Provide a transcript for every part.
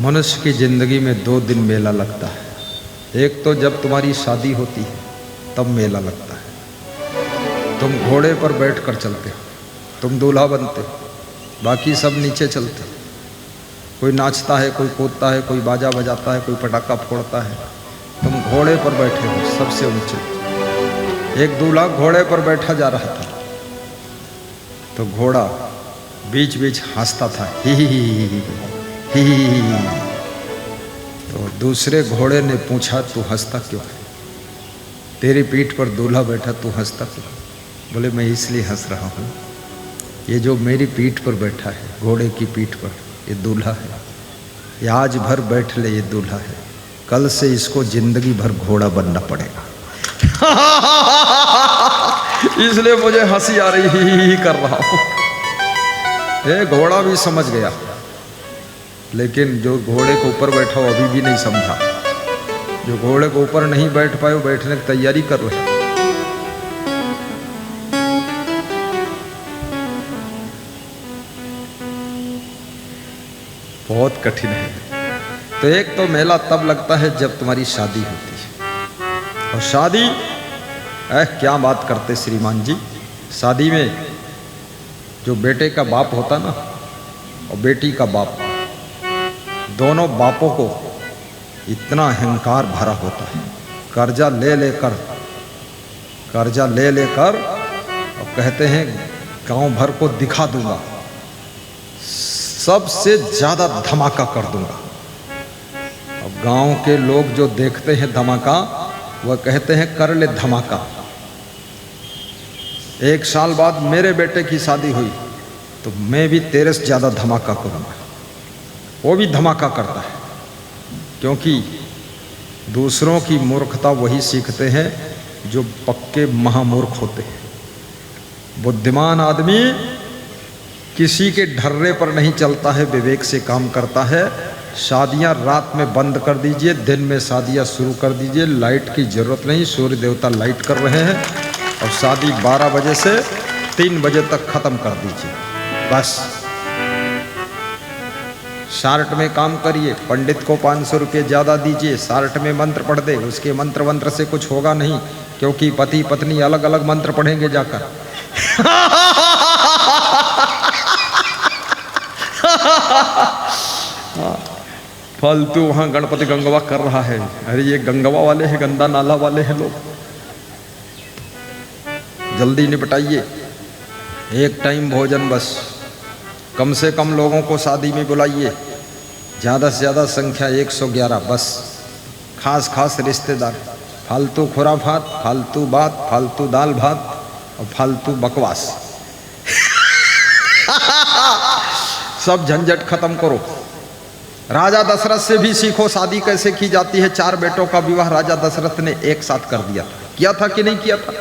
मनुष्य की ज़िंदगी में 2 दिन मेला लगता है। एक तो जब तुम्हारी शादी होती है तब मेला लगता है। तुम घोड़े पर बैठकर चलते हो, तुम दूल्हा बनते हो, बाकी सब नीचे चलते हो। कोई नाचता है, कोई कूदता है, कोई बाजा बजाता है, कोई पटाखा फोड़ता है। तुम घोड़े पर बैठे हो सबसे ऊंचे। एक दूल्हा घोड़े पर बैठा जा रहा था तो घोड़ा बीच बीच हंसता था, ही ही ही ही। तो दूसरे घोड़े ने पूछा, तू हंसता क्यों है? तेरी पीठ पर दूल्हा बैठा, तू हंसता क्यों? बोले, मैं इसलिए हंस रहा हूँ, ये जो मेरी पीठ पर बैठा है, घोड़े की पीठ पर, ये दूल्हा है। ये आज भर बैठ ले, ये दूल्हा है, कल से इसको जिंदगी भर घोड़ा बनना पड़ेगा। इसलिए मुझे हंसी आ रही ही कर रहा हूँ। ये घोड़ा भी समझ गया, लेकिन जो घोड़े के ऊपर बैठा हो अभी भी नहीं समझा। जो घोड़े के ऊपर नहीं बैठ पाए वो बैठने की तैयारी कर रहे। बहुत कठिन है। तो एक तो मेला तब लगता है जब तुम्हारी शादी होती है। और शादी, क्या बात करते श्रीमान जी। शादी में जो बेटे का बाप होता ना और बेटी का बाप, दोनों बापों को इतना अहंकार भरा होता है। कर्जा ले लेकर और कहते हैं गांव भर को दिखा दूंगा, सबसे ज्यादा धमाका कर दूंगा। अब गांव के लोग जो देखते हैं धमाका, वह कहते हैं कर ले धमाका। 1 साल बाद मेरे बेटे की शादी हुई तो मैं भी तेरे से ज्यादा धमाका करूंगा। वो भी धमाका करता है, क्योंकि दूसरों की मूर्खता वही सीखते हैं जो पक्के महामूर्ख होते हैं। बुद्धिमान आदमी किसी के ढर्रे पर नहीं चलता है, विवेक से काम करता है। शादियां रात में बंद कर दीजिए, दिन में शादियां शुरू कर दीजिए। लाइट की जरूरत नहीं, सूर्य देवता लाइट कर रहे हैं। और शादी 12 बजे से 3 बजे तक खत्म कर दीजिए, बस। शार्ट में काम करिए, पंडित को 500 रुपये ज़्यादा दीजिए, शार्ट में मंत्र पढ़ दे। उसके मंत्र से कुछ होगा नहीं, क्योंकि पति पत्नी अलग अलग मंत्र पढ़ेंगे जाकर। फालतू वहाँ गणपति गंगवा कर रहा है। अरे ये गंगवा वाले हैं, गंदा नाला वाले हैं लोग। जल्दी निपटाइए। एक टाइम भोजन बस। कम से कम लोगों को शादी में बुलाइए, ज़्यादा से ज़्यादा संख्या 111 बस। खास रिश्तेदार। फालतू खुराफात, फालतू बात, फालतू दाल भात और फालतू बकवास। सब झंझट खत्म करो। राजा दशरथ से भी सीखो शादी कैसे की जाती है। 4 बेटों का विवाह राजा दशरथ ने एक साथ कर दिया था। किया था कि नहीं किया था?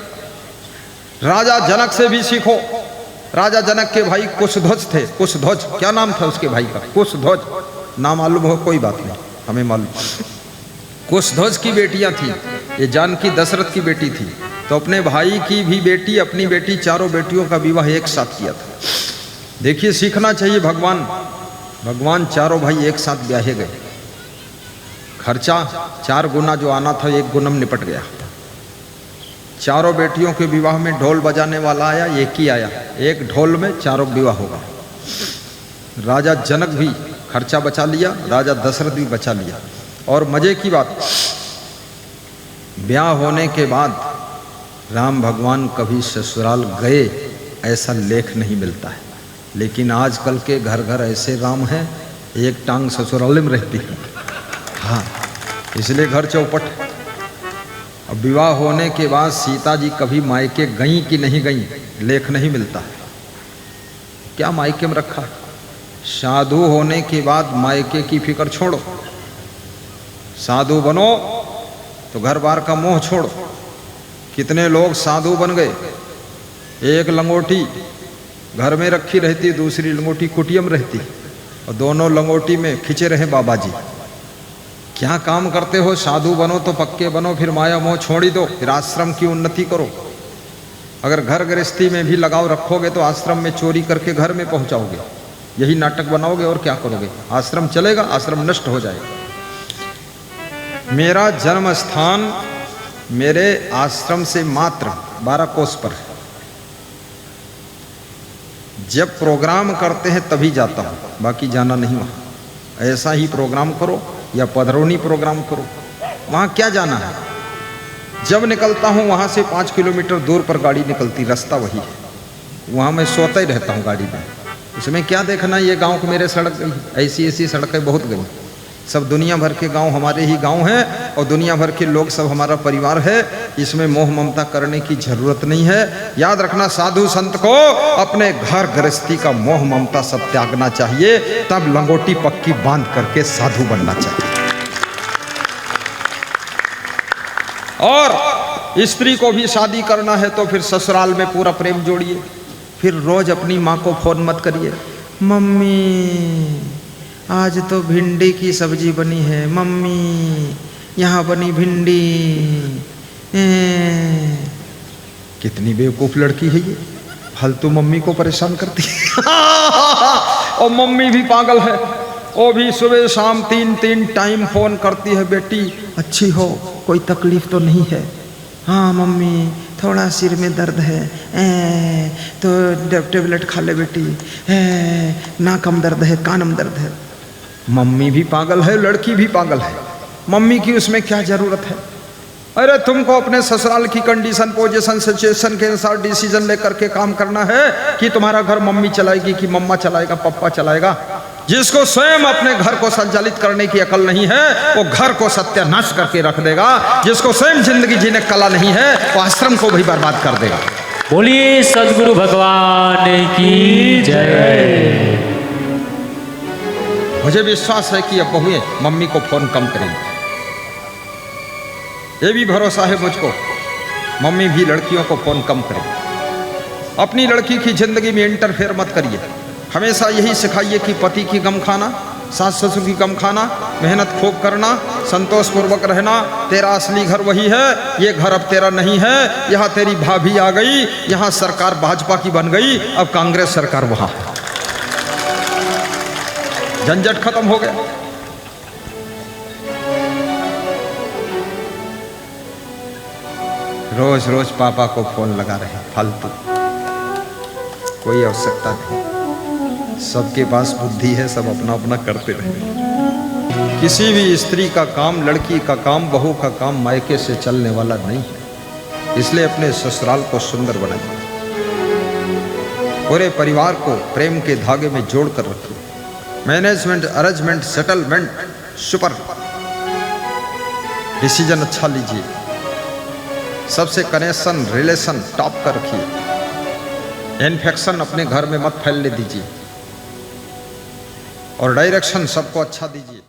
राजा जनक से भी सीखो। राजा जनक के भाई कुशध्वज थे। कुशध्वज, क्या नाम था उसके भाई का? कुशध्वज। नाम मालूम हो? कोई बात नहीं, हमें मालूम। कुशध्वज की बेटियां थी। ये जानकी दशरथ की बेटी थी। तो अपने भाई की भी बेटी, अपनी बेटी, 4 बेटियों का विवाह एक साथ किया था। देखिए, सीखना चाहिए। भगवान 4 भाई एक साथ ब्याहे गए। खर्चा 4 गुना जो आना था 1 गुना निपट गया। 4 बेटियों के विवाह में ढोल बजाने वाला आया, एक ही आया। 1 ढोल में 4 विवाह होगा। राजा जनक भी खर्चा बचा लिया, राजा दशरथ भी बचा लिया। और मजे की बात, ब्याह होने के बाद राम भगवान कभी ससुराल गए ऐसा लेख नहीं मिलता है। लेकिन आजकल के घर घर ऐसे राम हैं, एक टांग ससुराल में रहती है। हाँ, इसलिए घर चौपट। अब विवाह होने के बाद सीता जी कभी मायके गईं कि नहीं गईं, लेख नहीं मिलता है। क्या मायके में रखा? साधु होने के बाद मायके की फिक्र छोड़ो। साधु बनो तो घर बार का मोह छोड़ो। कितने लोग साधु बन गए। एक लंगोटी घर में रखी रहती, दूसरी लंगोटी कुटिया में रहती, और दोनों लंगोटी में खिंचे रहे बाबा जी। क्या काम करते हो? साधु बनो तो पक्के बनो, फिर माया मोह छोड़ ही दो, फिर आश्रम की उन्नति करो। अगर घर गृहस्थी में भी लगाव रखोगे तो आश्रम में चोरी करके घर में पहुंचाओगे। यही नाटक बनाओगे और क्या करोगे? आश्रम चलेगा? आश्रम नष्ट हो जाएगा। मेरा जन्म स्थान मेरे आश्रम से मात्र 12 कोस पर है। जब प्रोग्राम करते हैं तभी जाता हूँ, बाकी जाना नहीं वहाँ। ऐसा ही प्रोग्राम करो या पधरौनी प्रोग्राम करो, वहाँ क्या जाना है। जब निकलता हूँ वहाँ से 5 किलोमीटर दूर पर गाड़ी निकलती, रास्ता वही है, वहाँ मैं सोता ही रहता हूँ गाड़ी में। उसमें क्या देखना, ये गांव को मेरे सड़क गई, ऐसी ऐसी सड़कें बहुत गई। सब दुनिया भर के गांव हमारे ही गांव हैं और दुनिया भर के लोग सब हमारा परिवार है। इसमें मोह ममता करने की जरूरत नहीं है। याद रखना, साधु संत को अपने घर गृहस्थी का मोह ममता सब त्यागना चाहिए, तब लंगोटी पक्की बांध करके साधु बनना चाहिए। और स्त्री को भी शादी करना है तो फिर ससुराल में पूरा प्रेम जोड़िए। फिर रोज अपनी माँ को फोन मत करिए, मम्मी आज तो भिंडी की सब्जी बनी है, मम्मी यहाँ बनी भिंडी। कितनी बेवकूफ लड़की है ये, फालतू मम्मी को परेशान करती है। और मम्मी भी पागल है, वो भी सुबह शाम 3 टाइम फोन करती है, बेटी अच्छी हो, कोई तकलीफ तो नहीं है? हाँ मम्मी थोड़ा सिर में दर्द है, तो टेबलेट खा ले बेटी, नाक में दर्द है, कान में दर्द है। मम्मी भी पागल है, लड़की भी पागल है। मम्मी की उसमें क्या जरूरत है? अरे तुमको अपने ससुराल की कंडीशन, पोजीशन, सिचुएशन के अनुसार डिसीजन लेकर के काम करना है कि तुम्हारा घर मम्मी चलाएगी कि मम्मा चलाएगा, पप्पा चलाएगा। जिसको स्वयं अपने घर को संचालित करने की अकल नहीं है वो घर को सत्यानाश करके रख देगा। जिसको स्वयं जिंदगी जीने कला नहीं है वो आश्रम को भी बर्बाद कर देगा। बोलिए सद्गुरु भगवान की जय। मुझे विश्वास है कि अब बहुएं मम्मी को फोन कम करेंगी। ये भी भरोसा है मुझको, मम्मी भी लड़कियों को फोन कम करें। अपनी लड़की की जिंदगी में इंटरफेयर मत करिए। हमेशा यही सिखाइए कि पति की गम खाना, सास ससुर की गम खाना, मेहनत खूब करना, संतोष पूर्वक रहना। तेरा असली घर वही है, ये घर अब तेरा नहीं है। यहाँ तेरी भाभी आ गई, यहाँ सरकार भाजपा की बन गई, अब कांग्रेस सरकार वहाँ है। झंझट खत्म हो गया। रोज रोज पापा को फोन लगा रहे, फालतू, कोई आवश्यकता नहीं। सबके पास बुद्धि है, सब अपना अपना करते रहे। किसी भी स्त्री का काम, लड़की का काम, बहू का काम मायके से चलने वाला नहीं है। इसलिए अपने ससुराल को सुंदर बनाइए, पूरे परिवार को प्रेम के धागे में जोड़ कर रखिए। Management, arrangement, settlement, super decision अच्छा लीजिए। सबसे कनेक्शन, रिलेशन टॉप कर रखिए। इन्फेक्शन अपने घर में मत फैलने दीजिए और डायरेक्शन सबको अच्छा दीजिए।